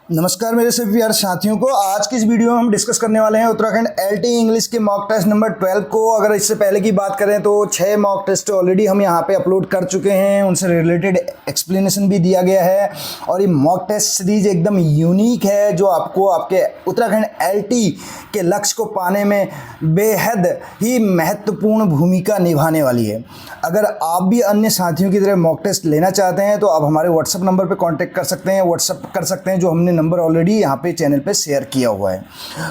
नमस्कार मेरे सभी प्यारे साथियों को। आज की इस वीडियो में हम डिस्कस करने वाले हैं उत्तराखंड एलटी इंग्लिश के मॉक टेस्ट नंबर 12 को। अगर इससे पहले की बात करें तो 6 मॉक टेस्ट ऑलरेडी हम यहाँ पे अपलोड कर चुके हैं, उनसे रिलेटेड एक्सप्लेनेशन भी दिया गया है। और ये मॉक टेस्ट सीरीज एकदम यूनिक है जो आपको आपके उत्तराखंड एलटी के लक्ष्य को पाने में बेहद ही महत्वपूर्ण भूमिका निभाने वाली है। अगर आप भी अन्य साथियों की तरह मॉक टेस्ट लेना चाहते हैं तो आप हमारे व्हाट्सअप नंबर पर कॉन्टैक्ट कर सकते हैं, व्हाट्सअप कर सकते हैं, जो हमने नंबर ऑलरेडी यहाँ पे चैनल पे शेयर किया हुआ है।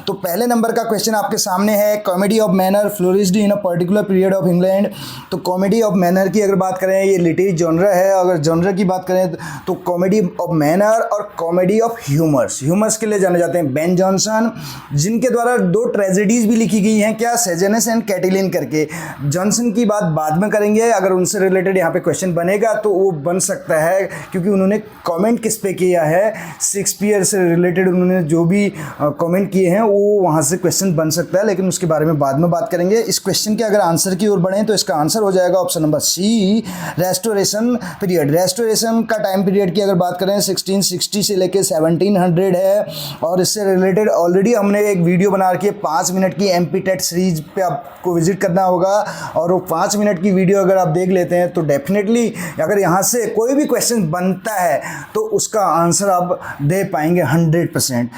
तो पहले नंबर का क्वेश्चन आपके सामने है, comedy of manner flourished in a particular period of England. तो कॉमेडी ऑफ मैनर की अगर बात करें, ये लिटरेरी जॉनर है। अगर जॉनर की बात करें तो कॉमेडी ऑफ मैनर और कॉमेडी ऑफ ह्यूमर्स के लिए जाने जाते हैं बेन जॉनसन, जिनके द्वारा 2 ट्रेजेडीज भी लिखी गई हैं, क्या, सेजेनस एंड कैटिलिन करके। जॉनसन की बात बाद में करेंगे, अगर उनसे रिलेटेड यहाँ पे क्वेश्चन बनेगा तो वो बन सकता है, क्योंकि उन्होंने कमेंट किस पे किया है, शेक्सपियर से रिलेटेड उन्होंने जो भी कमेंट किए हैं वो वहाँ से क्वेश्चन बन सकता है, लेकिन उसके बारे में बाद में बात करेंगे। इस क्वेश्चन के अगर आंसर की ओर बढ़ें तो इसका आंसर हो जाएगा option number C, restoration period. Restoration का टाइम पीरियड की अगर बात करें 1660 से लेकर 1700 है। और इससे रिलेटेड ऑलरेडी हमने एक वीडियो बना रखी है 5 मिनट की एमपी टेट सीरीज पे, आपको विजिट करना होगा। और वो 5 मिनट की वीडियो अगर आप देख लेते हैं तो डेफिनेटली अगर यहाँ से कोई भी क्वेश्चन बनता है तो उसका आंसर आप दे पाएंगे 100%।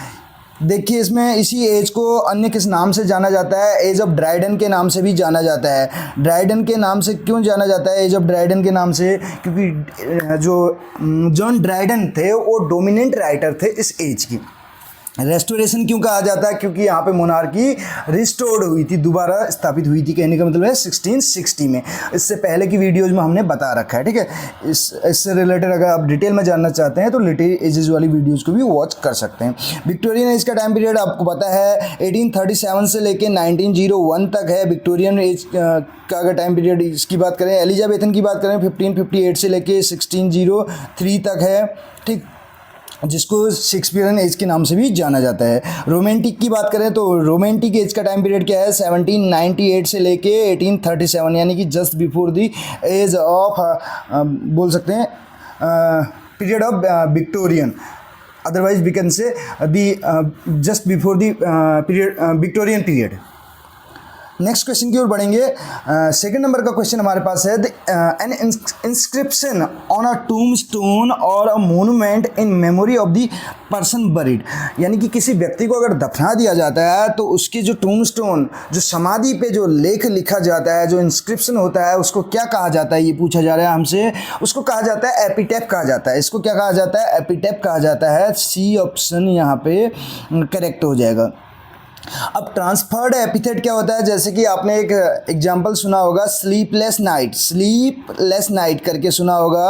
देखिए, इसमें इसी एज को अन्य किस नाम से जाना जाता है, एज ऑफ ड्राइडन के नाम से भी जाना जाता है। ड्राइडन के नाम से क्यों जाना जाता है एज ऑफ ड्राइडन के नाम से? क्योंकि जो जॉन ड्राइडन थे वो डोमिनेंट राइटर थे इस एज की। रेस्टोरेशन क्यों कहा जाता है? क्योंकि यहाँ पे मोनार्की रिस्टोर्ड हुई थी, दोबारा स्थापित हुई थी, कहने का मतलब है 1660 में। इससे पहले की वीडियोज में हमने बता रखा है, ठीक है। इससे रिलेटेड अगर आप डिटेल में जानना चाहते हैं तो लिटरेरी एजेस वाली वीडियोज को भी वॉच कर सकते हैं। विक्टोरियन एज का टाइम पीरियड आपको पता है 1837 से लेकर 1901 तक है विक्टोरियन एज का अगर टाइम पीरियड इसकी बात करें। एलिजाबेथन की बात करें 1558 से लेकर 1603 तक है, ठीक, जिसको शेक्सपियरन एज के नाम से भी जाना जाता है। रोमांटिक की बात करें तो रोमांटिक एज का टाइम पीरियड क्या है? 1798 से लेके 1837, यानी कि just before the age of बोल सकते हैं period of Victorian, otherwise we can say the just before the period Victorian period. Next question की ओर बढ़ेंगे। सेकंड नंबर का क्वेश्चन हमारे पास है, an inscription on a tombstone और a monument in memory of the person buried. यानी कि किसी व्यक्ति को अगर दफना दिया जाता है तो उसकी जो टूम स्टोन, जो समाधि पे जो लेख लिखा जाता है, जो इंस्क्रिप्शन होता है, उसको क्या कहा जाता है, ये पूछा जा रहा है हमसे। उसको कहा जाता है एपिटैफ कहा जाता है। इसको क्या कहा जाता है? एपिटैफ कहा जाता है। सी ऑप्शन यहाँ पे करेक्ट हो जाएगा। अब ट्रांसफर्ड एपिथेट क्या होता है? जैसे कि आपने एक एग्जांपल सुना होगा, स्लीपलेस नाइट करके सुना होगा।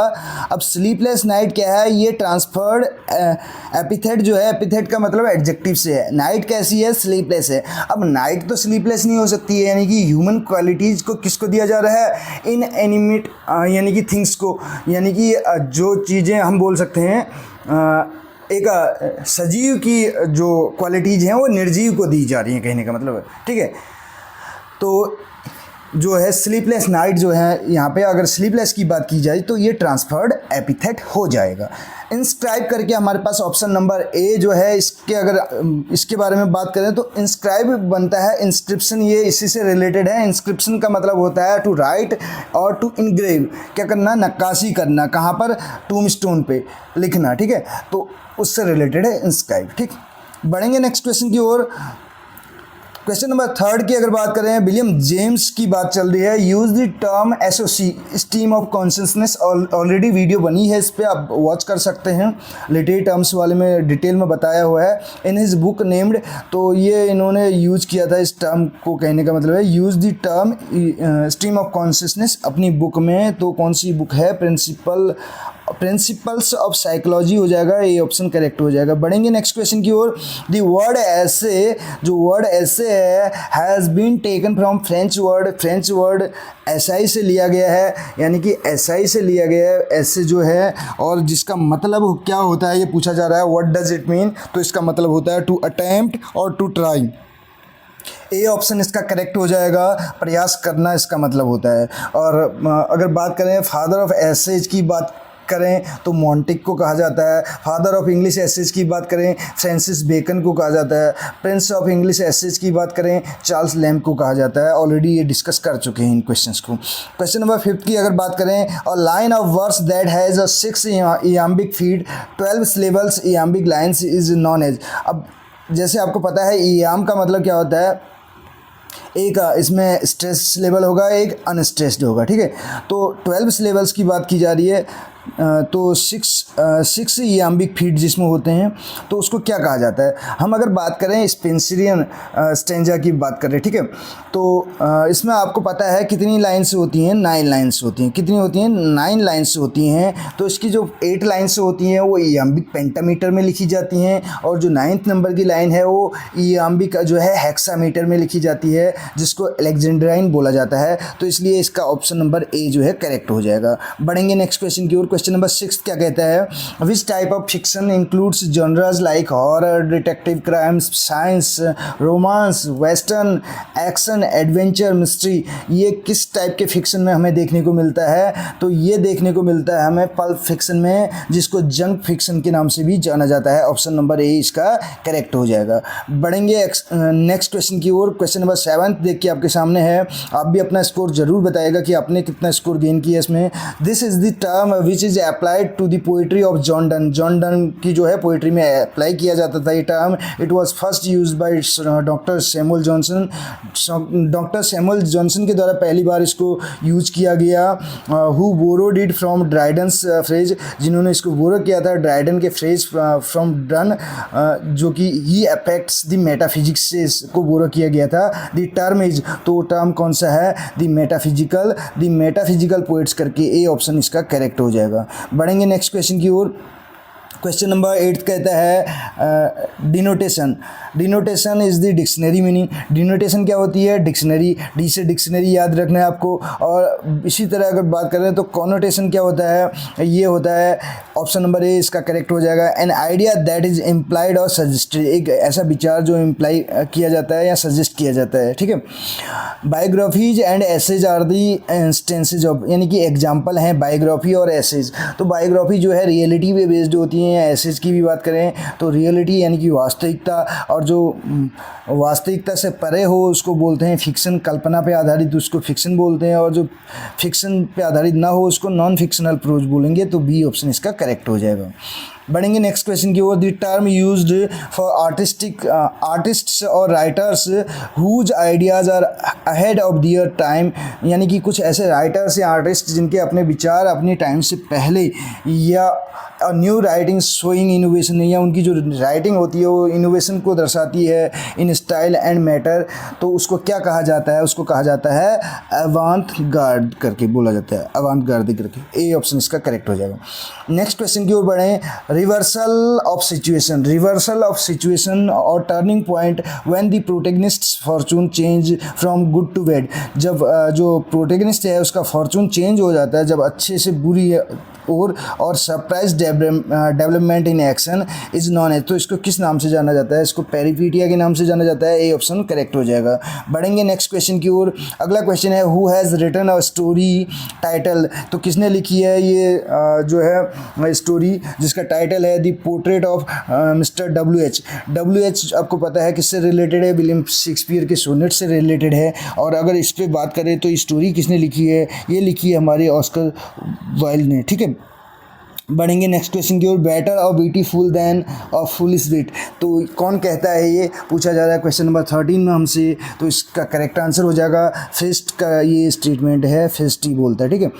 अब स्लीपलेस नाइट क्या है? ये ट्रांसफर्ड एपिथेट जो है, एपिथेट का मतलब एडजेक्टिव से है। नाइट कैसी है? स्लीपलेस है। अब नाइट तो स्लीपलेस नहीं हो सकती है, यानी कि ह्यूमन क्वालिटीज़ को किसको दिया जा रहा है? इन एनिमेट यानी कि थिंग्स को, यानी कि जो चीज़ें हम बोल सकते हैं एक सजीव की जो क्वालिटीज़ हैं वो निर्जीव को दी जा रही हैं, कहने का मतलब है, ठीक है। तो जो है स्लीपलेस नाइट जो है यहाँ पे, अगर स्लीपलेस की बात की जाए तो ये ट्रांसफर्ड एपिथेट हो जाएगा। इंस्क्राइब करके हमारे पास ऑप्शन नंबर ए जो है, इसके अगर इसके बारे में बात करें तो इंस्क्राइब बनता है इंस्क्रिप्शन, ये इसी से रिलेटेड है। इंस्क्रिप्शन का मतलब होता है टू राइट और टू इनग्रेव, क्या करना? नक्काशी करना। कहाँ पर? टूम स्टोन पे लिखना, ठीक है। तो उससे रिलेटेड है इंस्क्राइब, ठीक। बढ़ेंगे नेक्स्ट क्वेश्चन की ओर। क्वेश्चन नंबर 3 की अगर बात करें, विलियम जेम्स की बात चल रही है। Use the term SOC, stream of consciousness. Already video बनी है, इस पर आप वॉच कर सकते हैं। लिटरेरी टर्म्स वाले में डिटेल में बताया हुआ है इन हिज बुक नेम्ड। तो ये इन्होंने यूज किया था इस टर्म को, कहने का मतलब है use the term stream of consciousness अपनी बुक में। तो कौन सी बुक है? प्रिंसिपल्स ऑफ साइकोलॉजी हो जाएगा, ये ऑप्शन करेक्ट हो जाएगा। बढ़ेंगे नेक्स्ट क्वेश्चन की ओर। द वर्ड ऐसे, जो वर्ड ऐसे है, has been taken from French word SI से लिया गया है, यानी कि एसआई से लिया गया है ऐसे जो है। और जिसका मतलब क्या होता है ये पूछा जा रहा है, व्हाट डज इट मीन? तो इसका मतलब होता है टू अटेम्प्ट और टू ट्राई। ए ऑप्शन इसका करेक्ट हो जाएगा, प्रयास करना इसका मतलब होता है। और अगर बात करें फादर ऑफ एसेज की बात करें तो मॉन्टेक को कहा जाता है। फादर ऑफ इंग्लिश एसेज की बात करें फ्रांसिस बेकन को कहा जाता है। प्रिंस ऑफ इंग्लिश एसेज की बात करें चार्ल्स लैम्ब को कहा जाता है। ऑलरेडी ये डिस्कस कर चुके हैं इन क्वेश्चंस को। क्वेश्चन नंबर 5 की अगर बात करें, a line of verse that has a 6 iambic feet 12 syllables iambic lines is known as. अब जैसे आपको पता है इयाम का मतलब क्या होता है, एक इसमें स्ट्रेस सिलेबल होगा, एक अनस्ट्रेस्ड होगा, ठीक है। तो 12 सिलेबल्स की बात की जा रही है, तो 6 इयाम्बिक फीट जिसमें होते हैं तो उसको क्या कहा जाता है। हम अगर बात करें स्पेंसरियन स्टेंजा की बात करें, ठीक है, तो इसमें आपको पता है कितनी लाइन्स होती हैं, 9 लाइन्स होती हैं। कितनी होती हैं? 9 लाइन्स होती हैं। तो इसकी जो 8 लाइन्स होती हैं वो इयाम्बिक पेंटामीटर में लिखी जाती हैं, और जो 9th नंबर की लाइन है वो इयाम्बिक जो है हेक्सामीटर में लिखी जाती है, जिसको अलेक्जेंड्राइन बोला जाता है। तो इसलिए इसका ऑप्शन नंबर ए जो है करेक्ट हो जाएगा। बढ़ेंगे नेक्स्ट क्वेश्चन की ओर। क्वेश्चन नंबर 6 क्या कहता है, which type of fiction includes genres like horror, detective crimes, science, romance, western, action, adventure, mystery. ये किस टाइप के फिक्शन में हमें देखने को मिलता है? तो ये देखने को मिलता है हमें पल्प फिक्शन में, जिसको जंक फिक्शन के नाम से भी जाना जाता है। ऑप्शन नंबर ए इसका करेक्ट हो जाएगा। बढ़ेंगे नेक्स्ट क्वेश्चन की ओर। क्वेश्चन नंबर 7 देख के आपके सामने है, आप भी अपना स्कोर जरूर बताएगा कि आपने कितना स्कोर गेन किया इसमें। This is the term which is applied to the poetry of John Donne. John Donne की जो है पोइट्री में अप्लाई किया जाता था ये term. It was first used by doctor Samuel Johnson. Doctor Samuel Johnson के द्वारा पहली बार इसको यूज किया गया। Who borrowed it from Dryden's phrase, जिन्होंने इसको बोरो किया था ड्राइडन के फ्रेज फ्रॉम डन, जो कि ही अफेक्ट्स द मेटाफिजिक्स से इसको बोरो किया गया था। द टर्म इज, तो टर्म कौन सा है? द मेटाफिजिकल पोइट्स करके ए ऑप्शन इसका करेक्ट हो जाएगा। बढ़ेंगे नेक्स्ट क्वेश्चन की ओर। क्वेश्चन नंबर 8 कहता है denotation. Denotation is the dictionary meaning. Denotation क्या होती है? डिक्शनरी। डी से डिक्शनरी याद रखना है आपको। और इसी तरह अगर बात करें तो कॉनोटेशन क्या होता है? ये होता है ऑप्शन नंबर ए इसका करेक्ट हो जाएगा। An idea that is implied और सजेस्टेड, एक ऐसा विचार जो इम्प्लाई किया जाता है या सजेस्ट किया जाता है, ठीक है। Biographies and essays are the instances of, यानी कि एग्जाम्पल हैं बायोग्राफी और एसेज। तो बायोग्राफी जो है रियलिटी पे बेस्ड होती है, या एसेज की भी बात करें तो रियलिटी यानी कि वास्तविकता, और जो वास्तविकता से परे हो उसको बोलते हैं फिक्शन। कल्पना पे आधारित उसको फिक्शन बोलते हैं, और जो फिक्शन पे आधारित ना हो उसको नॉन फिक्शनल प्रोज बोलेंगे। तो बी ऑप्शन इसका करेक्ट हो जाएगा। बढ़ेंगे नेक्स्ट क्वेश्चन की ओर। The term used for artists और writers whose ideas are ahead of their time, यानी कि कुछ ऐसे राइटर्स या आर्टिस्ट जिनके अपने विचार अपने टाइम से पहले, या न्यू राइटिंग शोइंग इनोवेशन, या उनकी जो राइटिंग होती है वो इनोवेशन को दर्शाती है इन स्टाइल एंड मैटर। तो उसको क्या कहा जाता है? उसको कहा जाता है अवांत गार्ड करके बोला जाता है, अवांत गार्ड करके। ए ऑप्शन इसका करेक्ट हो जाएगा। नेक्स्ट क्वेश्चन की ओर बढ़ें। Reversal of situation. Reversal of situation और turning point when the protagonist's fortune change from good to bad. जब जो प्रोटैगनिस्ट है उसका फॉर्चून चेंज हो जाता है, जब अच्छे से बुरी और surprise development in action is known as. तो इसको किस नाम से जाना जाता है? इसको पेरिपीटिया के नाम से जाना जाता है। ए ऑप्शन करेक्ट हो जाएगा। बढ़ेंगे नेक्स्ट क्वेश्चन की ओर। अगला क्वेश्चन है who has written a story title. तो किसने लिखी है ये जो है स्टोरी, जिसका टाइटल है the portrait of mister WH। WH आपको पता है किससे रिलेटेड है? विलियम शेक्सपियर के सोनेट से रिलेटेड है। और अगर इस पर बात करें तो स्टोरी किसने लिखी है? ये लिखी है हमारे ऑस्कर वाइल्ड ने, ठीक है। बढ़ेंगे नेक्स्ट क्वेश्चन की ओर। बेटर और ब्यूटीफुल दैन और फुलिश विट। तो कौन कहता है? ये पूछा जा रहा है क्वेश्चन नंबर 13 में हमसे। तो इसका करेक्ट आंसर हो जाएगा फेस्ट का ये स्टेटमेंट है, फेस्ट ही बोलता है, ठीक है।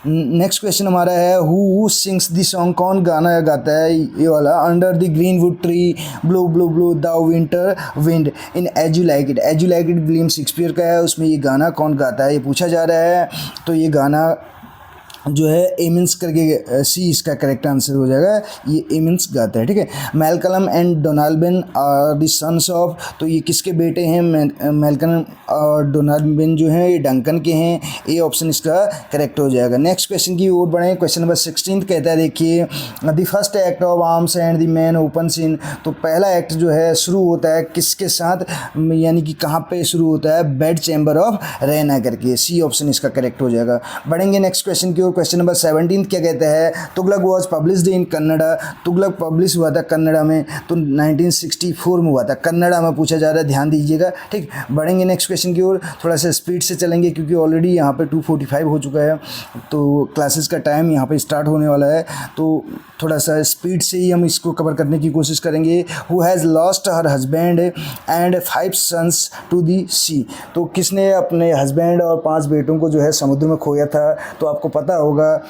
नेक्स्ट क्वेश्चन हमारा है हु सिंग्स द सॉन्ग। कौन गाना गाता है? ये वाला। Under the green wood tree blow blow blow the winter wind in as you like it. As you like it William Shakespeare का है, उसमें ये गाना कौन गाता है ये पूछा जा रहा है। तो ये गाना जो है एमिन्स करके, सी इसका करेक्ट आंसर हो जाएगा। ये एमिन्स गाता है, ठीक है। Malcolm and Donalbain are the sons of. तो ये किसके बेटे हैं? मैलकलम और डोनाल्डबिन जो हैं ये डंकन के हैं। ए ऑप्शन इसका करेक्ट हो जाएगा। नेक्स्ट क्वेश्चन की ओर बढ़ें। क्वेश्चन नंबर 16 कहता है, देखिए the first act of arms and the man open scene. तो पहला एक्ट जो है शुरू होता है किसके साथ, यानी कि कहाँ पे शुरू होता है? बेड चैम्बर ऑफ रेना करके। सी ऑप्शन इसका करेक्ट हो जाएगा। बढ़ेंगे नेक्स्ट क्वेश्चन की ओर। क्वेश्चन नंबर 17 क्या कहते हैं, Tughlaq was published in Kannada, Tughlaq publish हुआ था कन्नड़ा में, तो 1964 में हुआ था, कन्नड़ा में पूछा जा रहा है, ध्यान दीजिएगा। ठीक, बढ़ेंगे नेक्स्ट क्वेश्चन की ओर, थोड़ा सा स्पीड से चलेंगे क्योंकि ऑलरेडी यहाँ पे 2:45 हो चुका है, तो क्लासेस का टाइम यहाँ पे स्टार्ट होने वाला है, तो थोड़ा सा स्पीड से ही हम इसको कवर करने की कोशिश करेंगे। Who has lost her husband and 5 sons to the sea, तो किसने अपने हस्बैंड और 5 बेटों को जो है समुद्र में खोया था, तो आपको पता होगा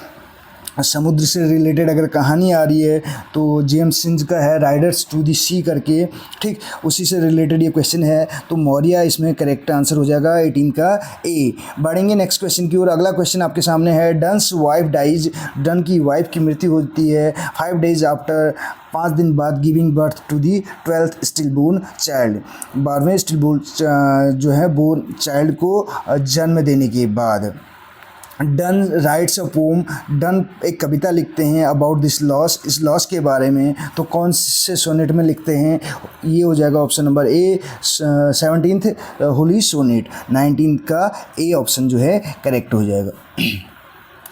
समुद्र से रिलेटेड अगर कहानी आ रही है तो जेम्स सिंज का है राइडर्स टू दी सी करके। ठीक, उसी से रिलेटेड ये क्वेश्चन है, तो मौर्य इसमें करेक्ट आंसर हो जाएगा 18 का ए। बढ़ेंगे नेक्स्ट क्वेश्चन की ओर, अगला क्वेश्चन आपके सामने है, डन्स वाइफ डाइज, डन की वाइफ की मृत्यु होती है 5 days आफ्टर, 5 दिन बाद, giving birth to the 12th stillborn child, 12वें स्टिल बोर्न जो है बोर्न चाइल्ड को जन्म देने के बाद। Donne writes a poem, Donne एक कविता लिखते हैं अबाउट दिस लॉस, इस लॉस के बारे में, तो कौन से सोनेट में लिखते हैं, ये हो जाएगा option number A 17th holy sonnet, 19 का ए ऑप्शन जो है करेक्ट हो जाएगा।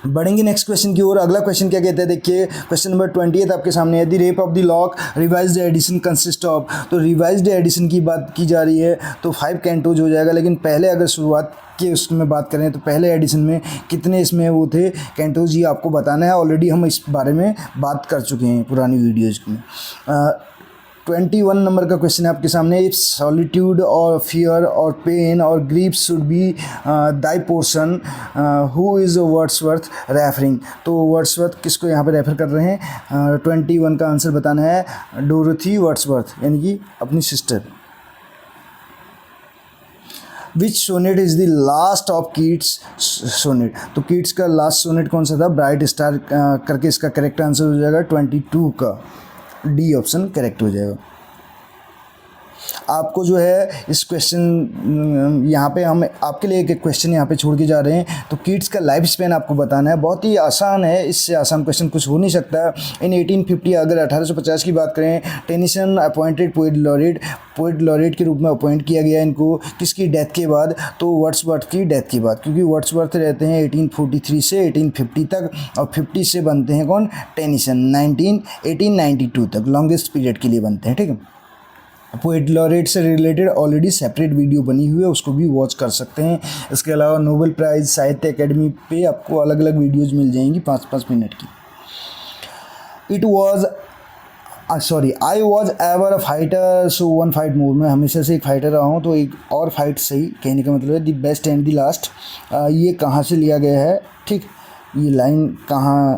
बढ़ेंगे नेक्स्ट क्वेश्चन की ओर, अगला क्वेश्चन क्या कहते हैं, देखिए क्वेश्चन नंबर 20 आपके सामने है, the rape of the lock revised edition consist of, तो रिवाइज्ड एडिशन की बात की जा रही है तो 5 कैंटोज हो जाएगा, लेकिन पहले अगर शुरुआत के उसमें बात करें तो पहले एडिशन में कितने इसमें वो थे कैंटोज, ये आपको बताना है, ऑलरेडी हम इस बारे में बात कर चुके हैं पुरानी वीडियोज़ में। 21 नंबर का क्वेश्चन है आपके सामने, इफ सॉलिट्यूड और फियर और पेन और grief should be Dai portion, who is Wordsworth referring, तो वर्ड्सवर्थ किसको यहाँ पे रेफर कर रहे हैं, 21 का आंसर बताना है, डोरोथी वर्ड्सवर्थ यानी कि अपनी sister. Which sonnet is the last of Keats sonnet, तो कीट्स का लास्ट सोनेट कौन सा था, ब्राइट स्टार करके इसका करेक्ट आंसर हो जाएगा 22 का डी ऑप्शन करेक्ट हो जाएगा। आपको जो है इस क्वेश्चन यहाँ पे हम आपके लिए एक क्वेश्चन यहाँ पे छोड़ के जा रहे हैं, तो कीट्स का लाइफ स्पैन आपको बताना है, बहुत ही आसान है, इससे आसान क्वेश्चन कुछ हो नहीं सकता। इन 1850 अगर 1850 की बात करें, टेनिसन अपॉइंटेड पोइट लॉरेट के रूप में अपॉइंट किया गया इनको, किसकी डेथ के बाद, तो वर्ड्सवर्थ की डेथ के बाद, क्योंकि वर्ड्सवर्थ रहते हैं 1843 से 1850 तक और 50 से बनते हैं कौन, टेनिसन 1892 तक, लॉन्गेस्ट पीरियड के लिए बनते हैं। ठीक है, पोएट लॉरेट से रिलेटेड ऑलरेडी सेपरेट वीडियो बनी हुई है, उसको भी वॉच कर सकते हैं। इसके अलावा नोबेल प्राइज़ साहित्य अकेडमी पे आपको अलग अलग वीडियोज़ मिल जाएंगी 5-5 मिनट की। I was ever a fighter so one fight more, मैं हमेशा से एक फाइटर रहा हूँ तो एक और फाइट सही कहने का मतलब है, the best and the last, ये कहाँ से लिया गया है, ठीक, ये लाइन कहाँ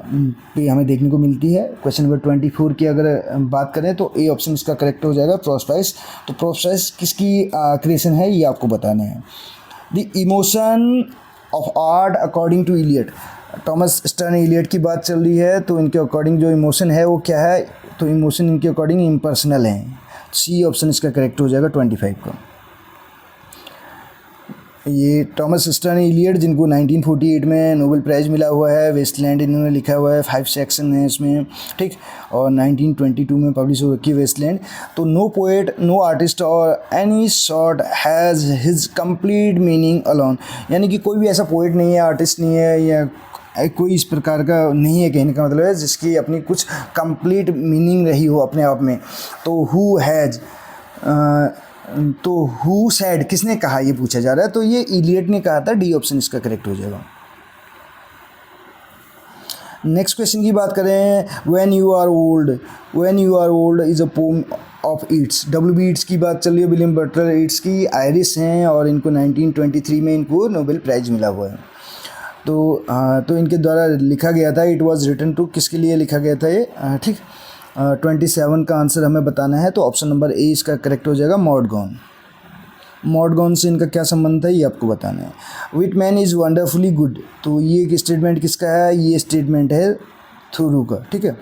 पे हमें देखने को मिलती है। क्वेश्चन नंबर 24 की अगर बात करें तो ए ऑप्शन इसका करेक्ट हो जाएगा, प्रोस्पाइस, तो प्रोस्पाइस किसकी क्रिएशन है ये आपको बताना है। The emotion of art according to Eliot, Thomas Stearns Eliot की बात चल रही है, तो इनके अकॉर्डिंग जो इमोशन है वो क्या है, तो इमोशन इनके अकॉर्डिंग इम्पर्सनल है, सी ऑप्शन इसका करेक्ट हो जाएगा 25 का। ये थॉमस स्टर्न इलियट जिनको 1948 में नोबेल प्राइज़ मिला हुआ है, वेस्टलैंड इन्होंने लिखा हुआ है, 5 सेक्शन है इसमें, ठीक, और 1922 में पब्लिश हो रखी है वेस्टलैंड। तो नो पोएट, नो आर्टिस्ट और any sort has his complete meaning alone, यानी कि कोई भी ऐसा पोएट नहीं है, आर्टिस्ट नहीं है, या कोई इस प्रकार का नहीं है, कहने का मतलब है जिसकी अपनी कुछ कंप्लीट मीनिंग रही हो अपने आप में। तो हु हैज़, तो हु सैड किसने कहा ये पूछा जा रहा है, तो ये इलियट ने कहा था, डी ऑप्शन इसका करेक्ट हो जाएगा। नेक्स्ट क्वेश्चन की बात करें, when you are old is a poem of Yeats, W.B. Yeats की बात चल रही है, विलियम बटलर ईट्स की आयरिश हैं और इनको 1923 में इनको नोबेल प्राइज़ मिला हुआ है। तो इनके द्वारा लिखा गया था, इट वाज रिटन टू, किसके लिए लिखा गया था ये, ठीक, 27 का आंसर हमें बताना है, तो ऑप्शन नंबर ए इसका करेक्ट हो जाएगा, मॉडगॉन से इनका क्या संबंध था ये आपको बताना है। विट मैन इज़ वंडरफुली गुड, तो ये एक स्टेटमेंट किसका है, ये स्टेटमेंट है थोरू का, ठीक है।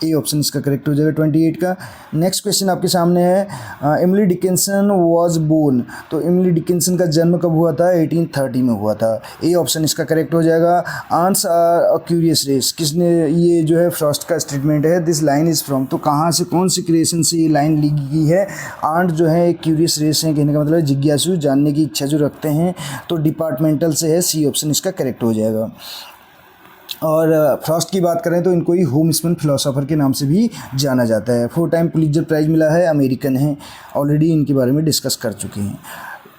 ए ऑप्शन इसका करेक्ट हो जाएगा 28 का। नेक्स्ट क्वेश्चन आपके सामने है एमिली डिकिंसन वॉज बोर्न। तो एमिली डिकिंसन का जन्म कब हुआ था? 1830 में हुआ था। ए ऑप्शन इसका करेक्ट हो जाएगा। Ants are a curious race, किसने, ये जो है फ्रॉस्ट का स्टेटमेंट है, दिस लाइन इज़ फ्रॉम। तो कहाँ से, कौन सी क्रिएशन से ये लाइन ली गई है? आंट जो है एक क्यूरियस रेस है, कहने का मतलब जिज्ञासु, जानने की इच्छा जो रखते हैं। तो डिपार्टमेंटल से है, सी ऑप्शन इसका करेक्ट हो जाएगा। और फ्रॉस्ट की बात करें तो इनको ही होमस्पन फिलोसोफर के नाम से भी जाना जाता है। 4 टाइम पुलित्जर प्राइज़ मिला है, अमेरिकन है, ऑलरेडी इनके बारे में डिस्कस कर चुके हैं।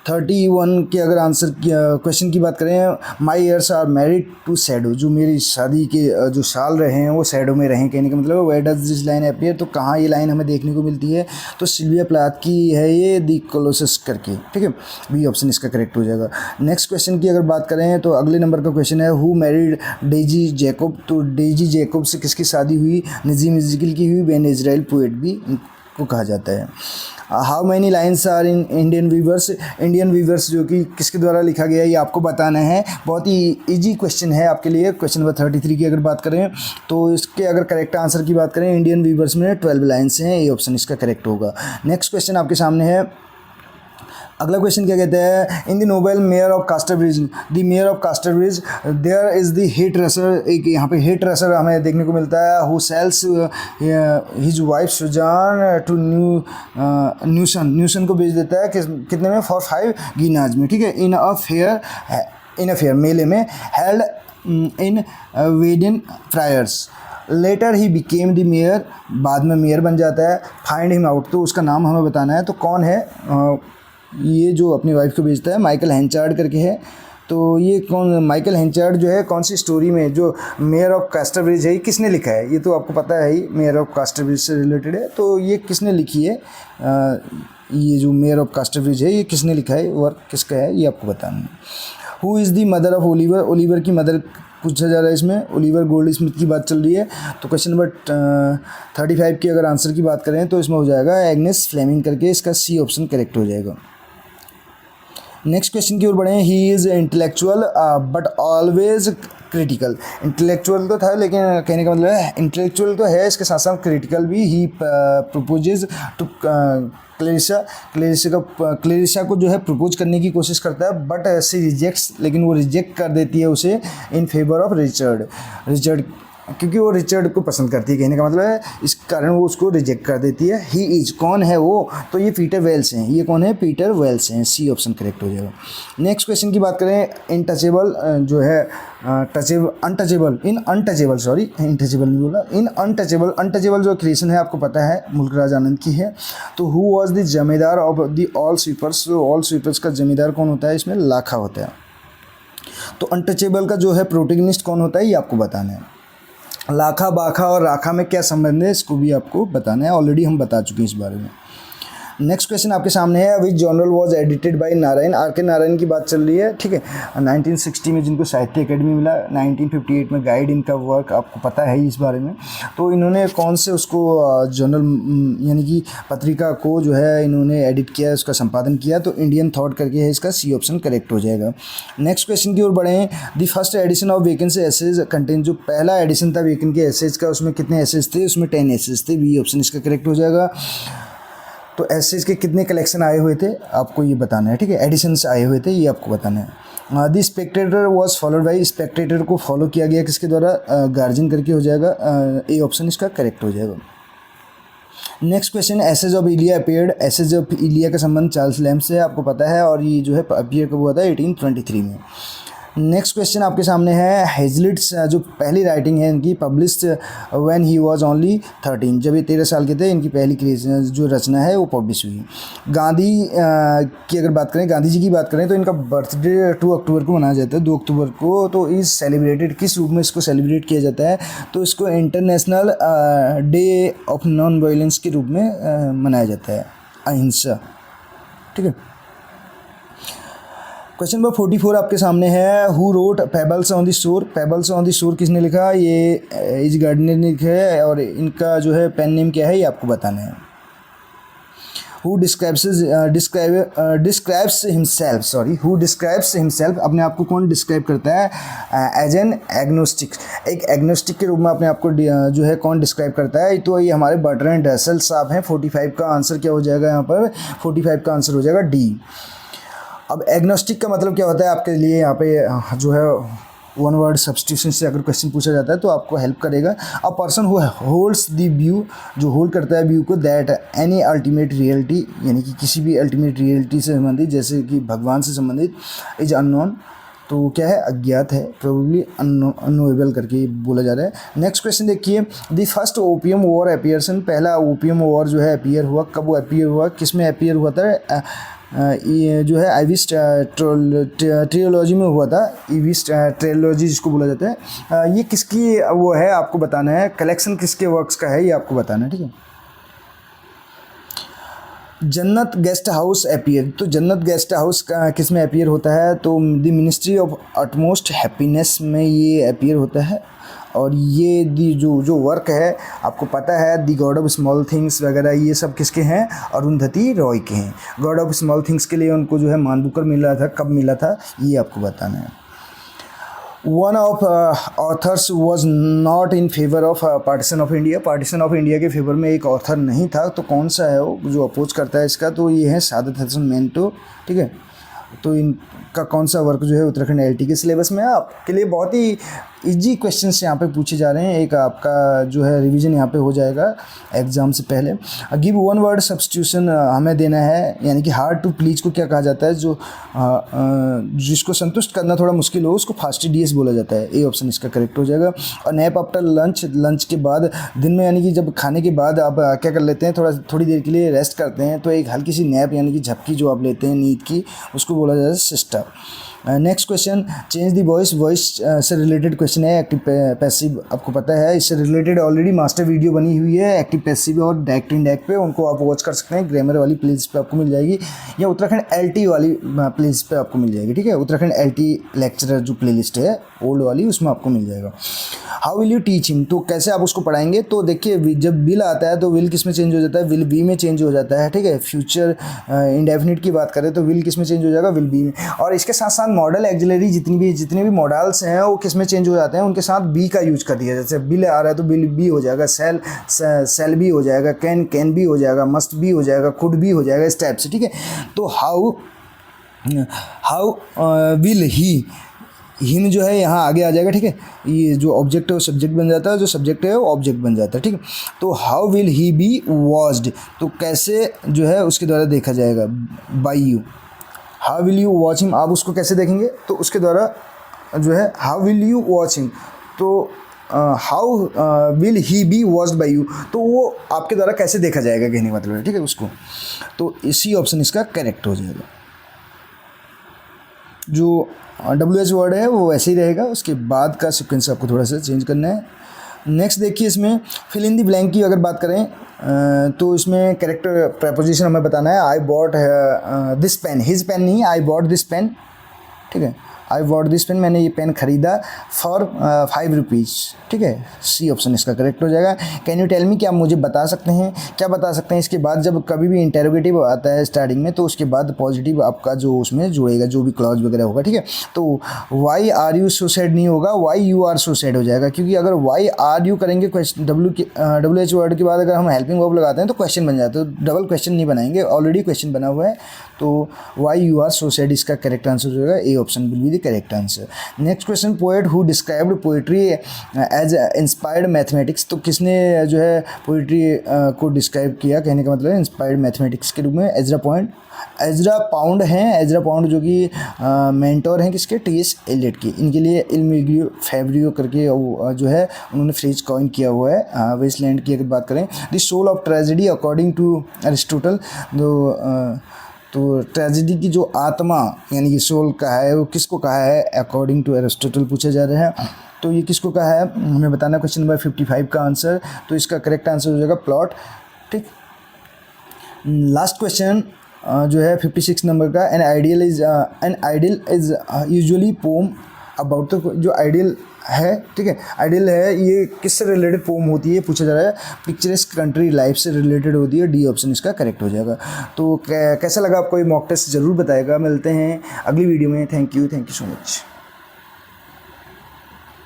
31 के अगर आंसर क्वेश्चन की बात करें, my ears are married to shadow, जो मेरी शादी के जो साल रहे हैं वो शैडो में रहे, कहने का मतलब where does this line appear. तो कहाँ ये लाइन हमें देखने को मिलती है? तो सिल्विया प्लाथ की है ये, दी कोलोसस करके, ठीक है, बी ऑप्शन इसका करेक्ट हो जाएगा। नेक्स्ट क्वेश्चन की अगर बात करें तो अगले नंबर का क्वेश्चन है हु मैरिड डेजी जैकब। तो डेजी जैकब से किसकी शादी हुई? नजीम इज़राइल की हुई, बेन इज़राइल पोएट भी को कहा जाता है। How many lines are in Indian weavers. Indian weavers जो कि किसके द्वारा लिखा गया है ये आपको बताना है। बहुत ही इजी क्वेश्चन है आपके लिए। क्वेश्चन नंबर 33 की अगर बात करें तो इसके अगर करेक्ट आंसर की बात करें, इंडियन वीवर्स में 12 लाइन्स हैं, ये ऑप्शन इसका करेक्ट होगा। नेक्स्ट क्वेश्चन आपके सामने है, अगला क्वेश्चन क्या कहता है? In the novel mayor of Casterbridge, the mayor of Casterbridge there is the hay trusser. एक यहाँ पे हेट रेसर हमें देखने को मिलता है, who sells his wife Susan to Newson को बेच देता है कितने में? फॉर 5 गिनाज में, ठीक है, इन अ फेयर मेले में held in Weydon Priors. Later he became the mayor, बाद में मेयर बन जाता है। फाइंड हिम आउट, तो उसका नाम हमें बताना है। तो कौन है ये जो अपनी वाइफ को बेचता है? माइकल हेंचार्ड करके है। तो ये कौन, माइकल हेंचार्ड जो है कौन सी स्टोरी में, जो मेयर ऑफ कास्टरब्रिज है, ये किसने लिखा है? ये तो आपको पता है ही, मेयर ऑफ कास्टरब्रिज से रिलेटेड है। तो ये किसने लिखी है? ये जो मेयर ऑफ कास्टरब्रिज है ये किसने लिखा है, वर्क किसका है, ये आपको बताना है। Who is the mother of Oliver. Oliver की मदर पूछा जा रहा है इसमें, ओलिवर गोल्ड स्मिथ की बात चल रही है। तो क्वेश्चन नंबर 35 की अगर आंसर की बात करें तो इसमें हो जाएगा एग्नेस फ्लेमिंग करके, इसका सी ऑप्शन करेक्ट हो जाएगा। नेक्स्ट क्वेश्चन की ओर बढ़े। He is intellectual but always critical. Intellectual तो था लेकिन कहने का मतलब है इंटेलेक्चुअल तो है, इसके साथ साथ क्रिटिकल भी। ही प्रपोजेज टू क्लेरिसा को जो है प्रपोज करने की कोशिश करता है, बट सी रिजेक्ट्स, लेकिन वो रिजेक्ट कर देती है उसे इन फेवर ऑफ रिचर्ड, क्योंकि वो रिचर्ड को पसंद करती है, कहने का मतलब है इस कारण वो उसको रिजेक्ट कर देती है। ही इज, कौन है वो? तो ये पीटर वेल्स हैं। ये कौन है? पीटर वेल्स हैं, सी ऑप्शन करेक्ट हो जाएगा। नेक्स्ट क्वेश्चन की बात करें, इनटचेबल जो है अनटचेबल नहीं बोला, अनटचेबल जो क्रिएशन है आपको पता है मुल्कराज आनंद की है। तो हु वॉज द जमींदार ऑफ द ऑल स्वीपर्स। तो ऑल स्वीपर्स का जमींदार कौन होता है? इसमें लाखा होता है। तो अनटचेबल का जो है प्रोटेगनिस्ट कौन होता है ये आपको बताना है। लाखा, बाखा और राखा में क्या संबंध है इसको भी आपको बताना है, ऑलरेडी हम बता चुके हैं इस बारे में। नेक्स्ट क्वेश्चन आपके सामने है, which journal was edited by Narayan. आर.के. नारायण की बात चल रही है, ठीक है। 1960 में जिनको साहित्य अकेडमी मिला, 1958 में गाइड इनका वर्क आपको पता है इस बारे में। तो इन्होंने कौन से उसको जर्नल यानी कि पत्रिका को जो है इन्होंने एडिट किया, उसका संपादन किया, तो इंडियन थॉट करके है, इसका सी ऑप्शन करेक्ट हो जाएगा। नेक्स्ट क्वेश्चन की ओर बढ़े। The first edition of woken से एसेज कंटेन, जो पहला एडिशन था वेकन के एसेज का, उसमें कितने एसेज थे? उसमें 10 एसेज थे, बी ऑप्शन इसका करेक्ट हो जाएगा। तो एसेज के कितने कलेक्शन आए हुए थे आपको ये बताना है, ठीक है। एडिशंस आए हुए थे ये आपको बताना है। The Spectator was followed by, Spectator को फॉलो किया गया किसके द्वारा? गार्जियन करके हो जाएगा, ए ऑप्शन इसका करेक्ट हो जाएगा। Next question, essays of Elia appeared. Essays of Elia का संबंध चार्ल्स लैम्ब से आपको पता है, और ये जो है अपीयर कब हुआ था? 1823 में। नेक्स्ट क्वेश्चन आपके सामने है, हेजलिट्स जो पहली राइटिंग है इनकी published when he was only 13, जब ये 13 साल के थे इनकी पहली जो रचना है वो पब्लिश हुई। गांधी की अगर बात करें, गांधी जी की बात करें तो इनका बर्थडे 2 अक्टूबर को मनाया जाता है, 2 अक्टूबर को। तो इस सेलिब्रेटेड, किस रूप में इसको सेलिब्रेट किया जाता है? तो इसको international day of non violence के रूप में मनाया जाता है, अहिंसा, ठीक है। क्वेश्चन नंबर 44 आपके सामने है, who wrote pebbles on the shore. Pebbles on the shore किसने लिखा? ये एज गार्डनर ने लिखा है, और इनका जो है पेन नेम क्या है ये आपको बताना है। हु डिस्क्राइब्स हिमसेल्फ, अपने आप को कौन डिस्क्राइब करता है एज एन एग्नोस्टिक, एक एग्नोस्टिक के रूप में अपने आप को जो है कौन डिस्क्राइब करता है, तो ये हमारे बर्ट्रैंड रसेल साहब हैं। 45 का आंसर क्या हो जाएगा यहाँ पर, 45 का आंसर हो जाएगा डी। अब एग्नोस्टिक का मतलब क्या होता है आपके लिए, यहाँ पे जो है वन वर्ड सब्स्टिट्यूशन से अगर क्वेश्चन पूछा जाता है तो आपको हेल्प करेगा। A person who holds the view, जो होल्ड करता है व्यू को, दैट एनी अल्टीमेट रियलिटी, यानी कि किसी भी अल्टीमेट रियलिटी से संबंधित, जैसे कि भगवान से संबंधित, इज अननोन, तो क्या है, अज्ञात है, प्रोबेबली अननोएबल करके बोला जा रहा है। नेक्स्ट क्वेश्चन देखिए, द फर्स्ट ओपियम वॉर अपीयर्सन, पहला ओपियम वॉर जो है अपीयर हुआ, कब वो अपीयर हुआ, किस में अपीयर हुआ था, ये जो है आइविस ट्रियोलॉजी में हुआ था, इविस ट्रियोलॉजी जिसको बोला जाता है। ये किसकी वो है आपको बताना है, कलेक्शन किसके वर्क्स का है ये आपको बताना है, ठीक है। जन्नत गेस्ट हाउस अपीयर, तो जन्नत गेस्ट हाउस किस में अपीयर होता है, तो the ministry of utmost happiness में ये अपीयर होता है। और ये दी जो वर्क है आपको पता है, दी गॉड ऑफ स्मॉल थिंग्स वगैरह, ये सब किसके हैं, अरुंधति रॉय के हैं। गॉड ऑफ स्मॉल थिंग्स के लिए उनको जो है मान बुकर मिला था, कब मिला था ये आपको बताना है। One of authors was not in favour of partition of India, partition of India के फेवर में एक ऑथर नहीं था, तो कौन सा है वो जो अपोज करता है इसका, तो ये है सादत हसन मेंटो, ठीक है। तो इनका कौन सा वर्क जो है उत्तराखंड एलटी के सिलेबस में आपके लिए बहुत ही इजी क्वेश्चंस यहाँ पे पूछे जा रहे हैं, एक आपका जो है रिवीजन यहाँ पे हो जाएगा एग्जाम से पहले। गिव वन वर्ड सब्स्टिट्यूशन हमें देना है, यानी कि हार्ड टू प्लीज को क्या कहा जाता है, जो जिसको संतुष्ट करना थोड़ा मुश्किल हो उसको फास्टिडियस बोला जाता है, ए ऑप्शन इसका करेक्ट हो जाएगा। और नैप आफ्टर लंच, लंच के बाद दिन में, यानी कि जब खाने के बाद आप क्या कर लेते हैं, थोड़ी देर के लिए रेस्ट करते हैं, तो एक हल्की सी नैप यानी कि झपकी जो आप लेते हैं नींद की, उसको बोला जाता है sister. Next question, change the voice, voice से रिलेटेड क्वेश्चन है। एक्टिव पैसिव आपको पता है, इससे रिलेटेड ऑलरेडी मास्टर वीडियो बनी हुई है एक्टिव पैसिव और डायरेक्ट इनडायरेक्ट पे, उनको आप वॉच कर सकते हैं, ग्रामर वाली प्लेलिस्ट पे आपको मिल जाएगी, या उत्तराखंड एलटी वाली प्लेलिस्ट पे आपको मिल जाएगी, ठीक है। उत्तराखंड एलटी लेक्चरर जो प्लेलिस्ट है ओल्ड वाली, उसमें आपको मिल जाएगा। How will you teach him, तो कैसे आप उसको पढ़ाएंगे, तो देखिए जब विल आता है तो विल किस में चेंज हो जाता है, विल बी में चेंज हो जाता है, ठीक है। फ्यूचर इंडेफिनिट की बात करें तो विल किस में चेंज हो जाएगा, विल बी में। और इसके साथ साथ मॉडल एक्सिलरी जितने भी मॉडल्स हैं वो किस में चेंज हो जाते हैं, उनके साथ बी का यूज कर दिया, जैसे बिल आ रहा है तो बिल बी हो जाएगा, सेल भी हो जाएगा, कैन भी हो जाएगा, मस्ट भी हो जाएगा, कुड भी हो जाएगा, इस टाइप से, ठीक है। तो हाउ विल ही, हिम जो है यहाँ आगे आ जाएगा, ठीक है। ये जो ऑब्जेक्ट है वो सब्जेक्ट बन जाता है, जो सब्जेक्ट है वो ऑब्जेक्ट बन जाता है, ठीक है। तो how will he be watched, तो कैसे जो है उसके द्वारा देखा जाएगा, by you. How will you watch him, आप उसको कैसे देखेंगे, तो उसके द्वारा जो है how will you watch him, तो how will he be watched by you, तो वो आपके द्वारा कैसे देखा जाएगा कहने का मतलब है, ठीक है उसको। तो इसी ऑप्शन इसका करेक्ट हो जाएगा। जो WH वर्ड है वो वैसे ही रहेगा, उसके बाद का सिक्वेंस आपको थोड़ा सा चेंज करना है। नेक्स्ट देखिए, इसमें फिल इन दी ब्लैंक की अगर बात करें तो इसमें करेक्ट प्रपोजिशन हमें बताना है। I bought this pen, his pen नहीं, आई बॉट दिस पेन, ठीक है। आई बॉट दिस पेन, मैंने ये पेन खरीदा फॉर 5 रुपीज़, ठीक है। सी ऑप्शन इसका करेक्ट हो जाएगा। कैन यू टेल मी, क्या आप मुझे बता सकते हैं, क्या बता सकते हैं, इसके बाद जब कभी भी इंटेरोगेटिव आता है स्टार्टिंग में तो उसके बाद पॉजिटिव आपका जो उसमें जुड़ेगा, जो भी क्लॉज वगैरह होगा, ठीक है। तो why are you so sad नहीं होगा, why you are so sad हो जाएगा, क्योंकि अगर वाई आर यू करेंगे क्वेश्चन WH वर्ड के बाद अगर हम हेल्पिंग वर्ब लगाते हैं तो क्वेश्चन बन जाता है, तो डबल क्वेश्चन नहीं बनाएंगे, ऑलरेडी क्वेश्चन बना हुआ है। तो why you are so sad इसका करेक्ट आंसर हो जाएगा, A option will be the correct answer. Next question, poet who described poetry as inspired mathematics, तो किसने जो है पोइट्री को डिस्क्राइब किया, कहने का मतलब है इंस्पायर्ड मैथमेटिक्स के रूप में, एजरा पाउंड हैं, एजरा पाउंड जो कि मेंटोर हैं किसके, T.S. एलियट के। इनके लिए इल्म फेब्रियो करके जो है उन्होंने फ्रेज कॉइन किया हुआ है। वेस्टलैंड की अगर बात करें, the soul of tragedy according to Aristotle, तो ट्रेजेडी की जो आत्मा यानी कि सोल का है वो किसको कहा है, अकॉर्डिंग टू एरिस्टोटल पूछा जा रहा है, तो ये किसको कहा है हमें बताना। क्वेश्चन नंबर 55 का आंसर, तो इसका करेक्ट आंसर हो जाएगा प्लॉट, ठीक। लास्ट क्वेश्चन जो है 56 नंबर का, an idyll is usually poem about, तो जो आइडियल है, ठीक है। आइडियल है, ये किससे रिलेटेड पोम होती है पूछा जा रहा है, पिक्चरेस्क कंट्री लाइफ से रिलेटेड होती है, डी ऑप्शन इसका करेक्ट हो जाएगा। तो कैसा लगा आपको ये मॉक टेस्ट ज़रूर बताएगा। मिलते हैं अगली वीडियो में। Thank you so much.